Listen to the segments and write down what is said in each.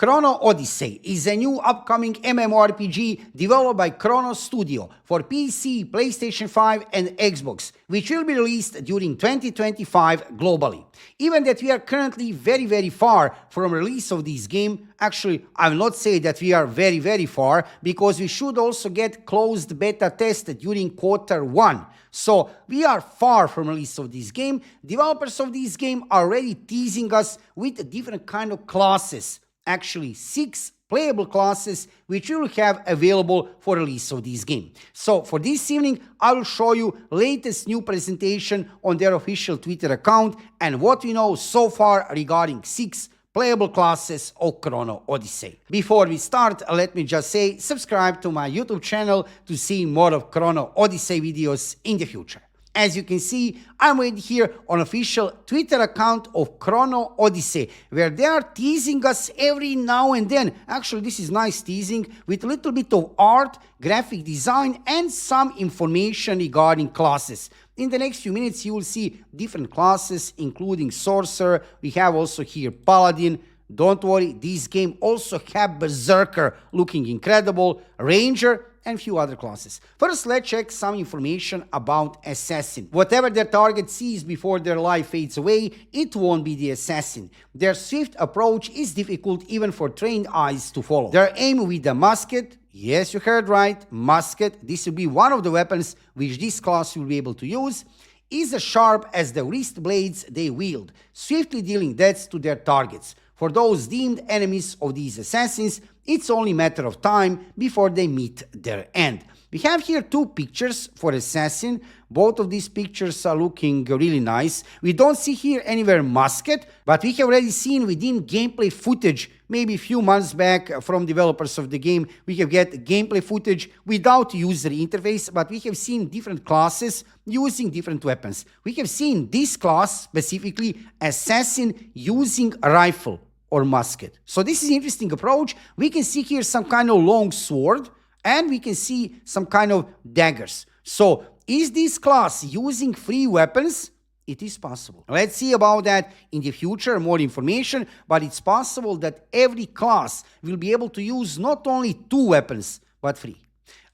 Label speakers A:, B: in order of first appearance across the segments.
A: Chrono Odyssey is a new upcoming MMORPG developed by Chrono Studio for PC, PlayStation 5 and Xbox, which will be released during 2025 globally. Even that we are currently very far from release of this game, actually I will not say that we are very far, because we should also get closed beta tested during Q1. So we are far from release of this game. Developers of this game are already teasing us with different kind of classes. Actually 6 playable classes which we will have available for release of this game. So for this evening I will show you latest new presentation on their official Twitter account and what we know so far regarding 6 playable classes of Chrono Odyssey. Before we start, let me just say subscribe to my YouTube channel to see more of Chrono Odyssey videos in the future. As you can see, I'm right here on official Twitter account of Chrono Odyssey, where they are teasing us every now and then. Actually, this is nice teasing with a little bit of art, graphic design, and some information regarding classes. In the next few minutes, you will see different classes, including Sorcerer. We have also here Paladin. Don't worry, this game also have Berserker, looking incredible, Ranger, and few other classes. First, let's check some information about Assassin. Whatever their target sees before their life fades away, it won't be the Assassin. Their swift approach is difficult even for trained eyes to follow. Their aim with the musket, yes, you heard right, musket, this will be one of the weapons which this class will be able to use, is as sharp as the wrist blades they wield, swiftly dealing deaths to their targets. For those deemed enemies of these assassins, it's only a matter of time before they meet their end. We have here 2 pictures for Assassin. Both of these pictures are looking really nice. We don't see here anywhere musket, but we have already seen within gameplay footage, maybe a few months back from developers of the game, we have get gameplay footage without user interface, but we have seen different classes using different weapons. We have seen this class, specifically Assassin, using a rifle or musket. So this is an interesting approach. We can see here some kind of long sword and we can see some kind of daggers. So is this class using free weapons? It is possible. Let's see about that in the future, more information, but it's possible that every class will be able to use not only 2 weapons, but 3.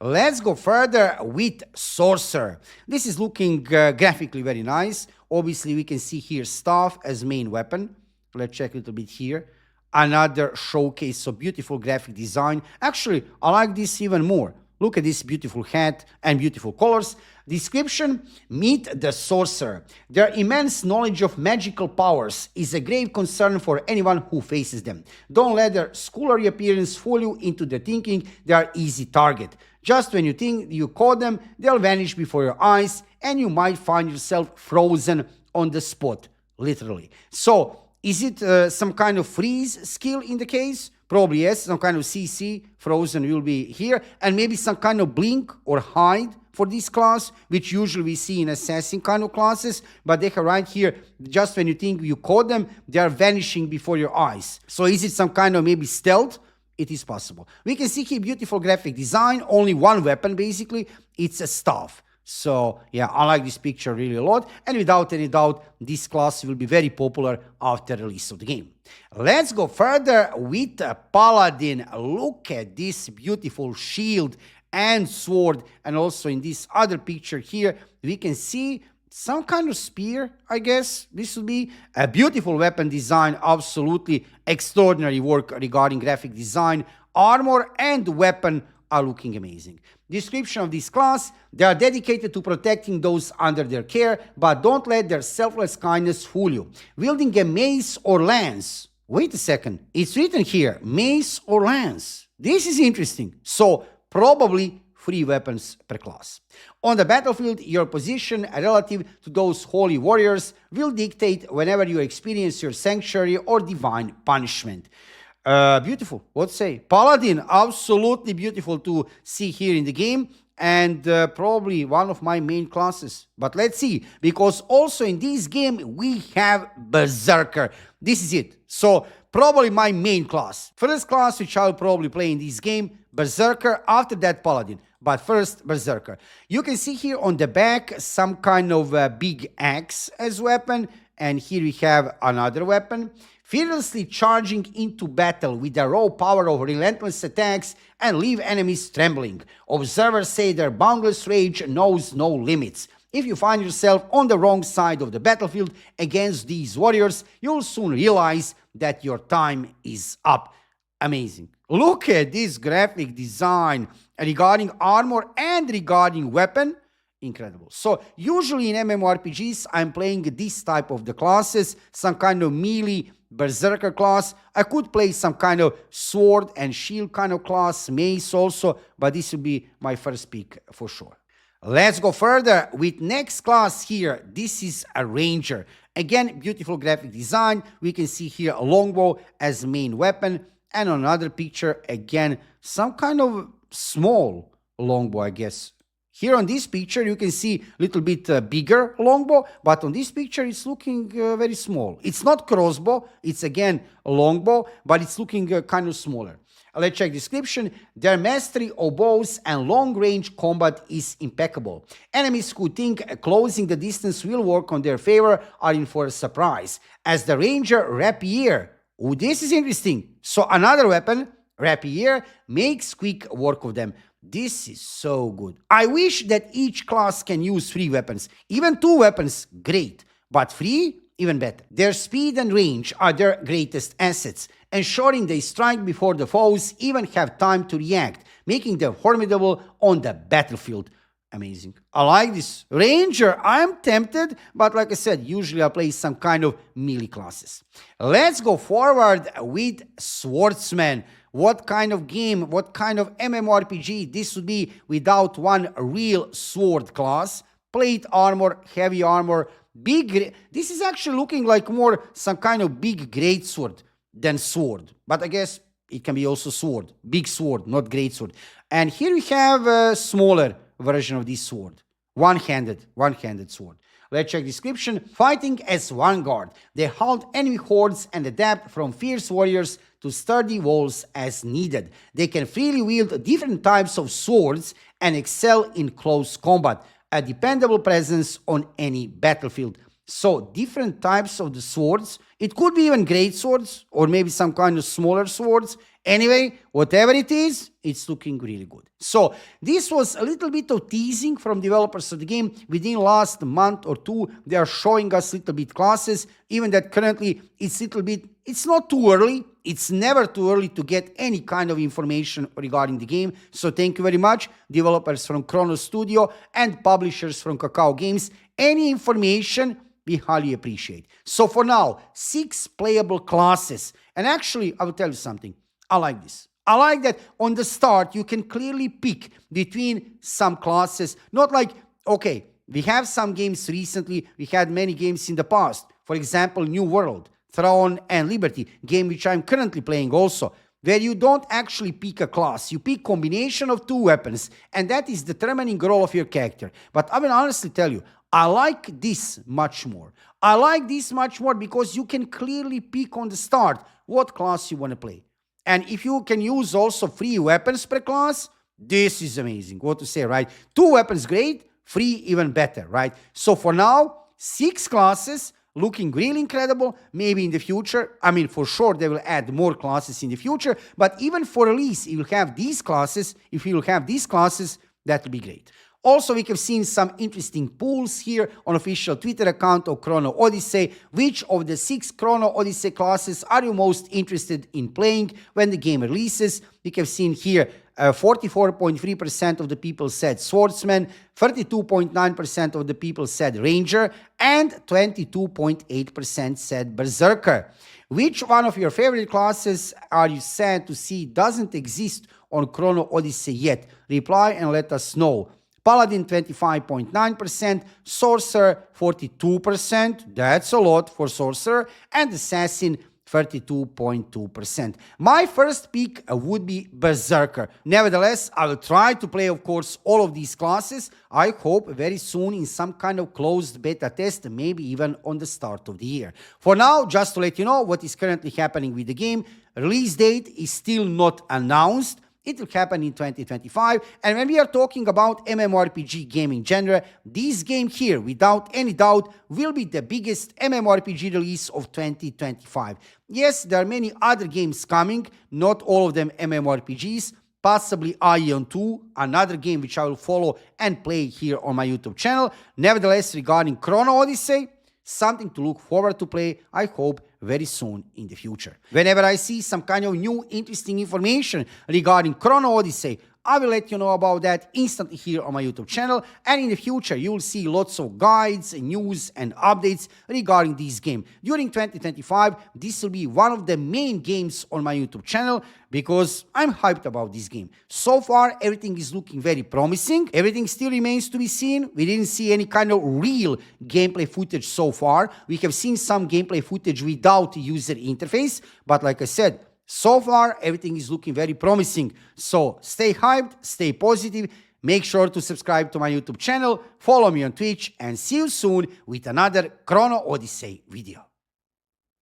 A: Let's go further with Sorcerer. This is looking graphically very nice. Obviously, we can see here staff as main weapon. Let's check a little bit here. Another showcase of beautiful graphic design. Actually, I like this even more. Look at this beautiful hat and beautiful colors. Description: meet the Sorcerer. Their immense knowledge of magical powers is a grave concern for anyone who faces them. Don't let their schoolery appearance fool you into the thinking they are easy target. Just when you think you caught them, they'll vanish before your eyes and you might find yourself frozen on the spot, literally. So, is it some kind of freeze skill in the case? Probably yes, some kind of CC, frozen will be here, and maybe some kind of blink or hide for this class, which usually we see in assassin kind of classes, but they have right here, just when you think you caught them, they are vanishing before your eyes. So is it some kind of maybe stealth? It is possible. We can see here beautiful graphic design, only 1 weapon basically, it's a staff. So yeah, I like this picture really a lot, and without any doubt, this class will be very popular after release of the game. Let's go further with Paladin. Look at this beautiful shield and sword, and also in this other picture here, we can see some kind of spear, I guess. This will be a beautiful weapon design, absolutely extraordinary work regarding graphic design. Armor and weapon are looking amazing. Description of this class: they are dedicated to protecting those under their care, but don't let their selfless kindness fool you. Wielding a mace or lance. Wait a second, it's written here, mace or lance. This is interesting. So probably 3 weapons per class. On the battlefield, your position relative to those holy warriors will dictate whenever you experience your sanctuary or divine punishment. Beautiful, what say? Paladin, absolutely beautiful to see here in the game, and probably one of my main classes. But let's see, because also in this game we have Berserker. This is it. So probably my main class. First class which I'll probably play in this game, Berserker, after that Paladin. But first, Berserker. You can see here on the back some kind of big axe as weapon, and here we have another weapon. fearlessly charging into battle with the raw power of relentless attacks and leave enemies trembling. Observers say their boundless rage knows no limits. If you find yourself on the wrong side of the battlefield against these warriors, you'll soon realize that your time is up. Amazing. Look at this graphic design regarding armor and regarding weapon. Incredible. So usually in MMORPGs, I'm playing this type of the classes, some kind of melee Berserker class. I could play some kind of sword and shield kind of class, mace also, but this will be my first pick for sure. Let's go further with next class here. This is a ranger. Again, beautiful graphic design. We can see here a longbow as main weapon. And on another picture, again, some kind of small longbow, I guess. Here on this picture, you can see a little bit bigger longbow, but on this picture, it's looking very small. It's not crossbow, it's again a longbow, but it's looking kind of smaller. Let's check description. Their mastery of bows and long-range combat is impeccable. Enemies who think closing the distance will work on their favor are in for a surprise. As the ranger rapier, oh, this is interesting. So another weapon, rapier, makes quick work of them. This is so good. I wish that each class can use 3 weapons. Even 2 weapons, great. But 3, even better. Their speed and range are their greatest assets, ensuring they strike before the foes even have time to react, making them formidable on the battlefield. Amazing. I like this. Ranger, I'm tempted, but like I said, usually I play some kind of melee classes. Let's go forward with Swordsman. What kind of game, what kind of MMORPG this would be without one real sword class? Plate armor, heavy armor, big... This is actually looking like more some kind of big greatsword than sword. But I guess it can be also sword. Big sword, not greatsword. And here we have a smaller version of this sword. One-handed sword. Let's check description. Fighting as vanguard, they halt enemy hordes and adapt from fierce warriors to sturdy walls as needed. They can freely wield different types of swords and excel in close combat, a dependable presence on any battlefield. So, different types of the swords. It could be even great swords or maybe some kind of smaller swords. Anyway, whatever it is, it's looking really good. So, this was a little bit of teasing from developers of the game. Within last month or two, they are showing us little bit classes. Even that currently it's little bit, it's not too early. It's never too early to get any kind of information regarding the game. So, thank you very much, developers from Chrono Studio and publishers from Cacao Games. Any information we highly appreciate. So for now, 6 playable classes. And actually, I will tell you something. I like this. I like that on the start, you can clearly pick between some classes. Not like, okay, we have some games recently. We had many games in the past. For example, New World, Throne and Liberty, game which I'm currently playing also, where you don't actually pick a class. You pick combination of 2 weapons, and that is determining the role of your character. But I will honestly tell you, I like this much more. I like this much more because you can clearly pick on the start what class you want to play. And if you can use also 3 weapons per class, this is amazing. What to say, right? 2 weapons, great. 3, even better, right? So for now, 6 classes, looking really incredible. Maybe in the future, I mean, for sure, they will add more classes in the future. But even for release, if you have these classes, that will be great. Also, we have seen some interesting polls here on official Twitter account of Chrono Odyssey. Which of the 6 Chrono Odyssey classes are you most interested in playing when the game releases? We have seen here 44.3% of the people said Swordsman, 32.9% of the people said Ranger, and 22.8% said Berserker. Which one of your favorite classes are you sad to see doesn't exist on Chrono Odyssey yet? Reply and let us know. Paladin 25.9%, Sorcerer 42%, that's a lot for Sorcerer, and Assassin 32.2%. My first pick would be Berserker. Nevertheless, I will try to play, of course, all of these classes. I hope very soon in some kind of closed beta test, maybe even on the start of the year. For now, just to let you know what is currently happening with the game, release date is still not announced. It will happen in 2025. And when we are talking about MMORPG gaming genre, this game here, without any doubt, will be the biggest MMORPG release of 2025. Yes, there are many other games coming, not all of them MMORPGs, possibly Ion 2, another game which I will follow and play here on my YouTube channel. Nevertheless, regarding Chrono Odyssey, something to look forward to play, I hope, very soon in the future. Whenever I see some kind of new interesting information regarding Chrono Odyssey, I will let you know about that instantly here on my YouTube channel, and in the future you will see lots of guides, news and updates regarding this game. During 2025, this will be one of the main games on my YouTube channel because I'm hyped about this game. So far, everything is looking very promising. Everything still remains to be seen. We didn't see any kind of real gameplay footage so far. We have seen some gameplay footage without user interface, but like I said, so far, everything is looking very promising. So stay hyped, stay positive, make sure to subscribe to my YouTube channel, follow me on Twitch, and see you soon with another Chrono Odyssey video.